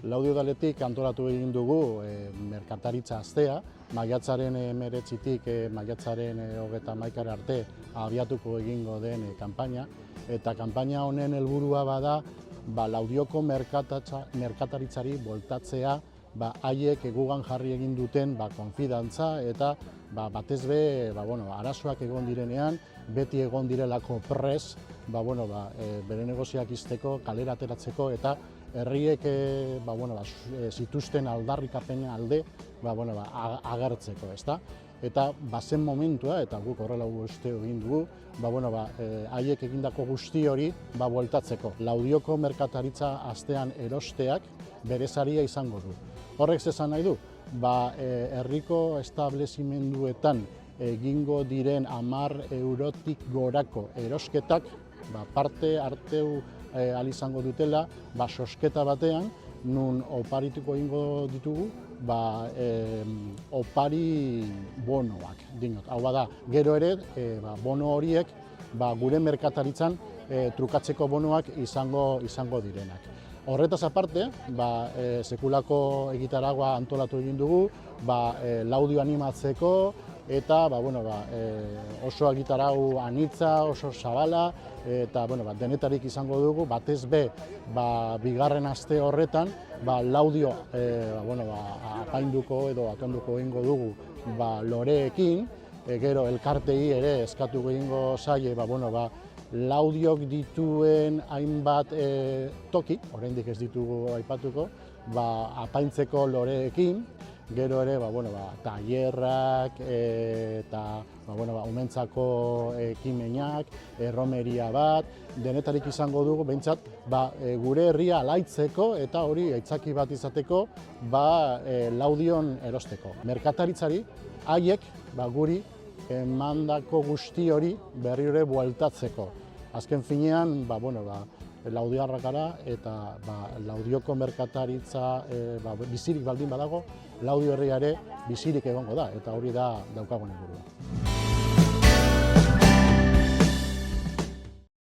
Laudio udaletik antolatu egin dugu merkataritza astea, maiatzaren 19tik maiatzaren 31 arte abiatuko egingo den kanpaina, eta kanpaina honen helburua bada Laudioko merkataritzari bueltatzea, haiek gugan jarri egin duten konfidantza eta batez be arazoak egon direnean, beti egon direlako prest bere negozioak ixteko, kalera ateratzeko eta herriek zituzten aldarrikapen alde agertzeko, ezta? Eta zen momentua, eta guk horrela uste egin dugu, haiek egindako guzti hori bueltatzeko. Laudioko merkataritza astean erosteak bere saria izango du. Horrek esan nahi du, herriko establezimenduetan egingo diren 10 eurotik gorako erosketak parte hartu ahal izango dutela sosketa batean, nun oparituko egingo ditugu opari bonoak. Hau bada, gero ere, bono horiek gure merkataritzan trukatzeko bonoak izango direnak. Horretaz aparte, sekulako egitaragua antolatu egin dugu, Laudio animatzeko eta oso egitarau anitza, oso zabala, eta denetarik izango dugu, batez be, bigarren aste horretan, Laudio apainduko edo atonduko egingo dugu loreekin, gero elkartei ere eskatuko egingo zaie, Laudiok dituen hainbat toki, oraindik ez ditugu aipatuko, apaintzeko loreekin, gero ere tailerrak eta umentzako ekimenak, erromeria bat, denetarik izango dugu, behintzat gure herria alaitzeko eta hori aitzaki bat izateko Laudion erosteko. Merkataritzari haiek guri emandako guzti hori berriro bueltatzeko. Azken finean, laudiarrak gara eta Laudioko merkataritza bizirik baldin badago, Laudio herria ere bizirik egongo da, eta hori da daukagun helburua.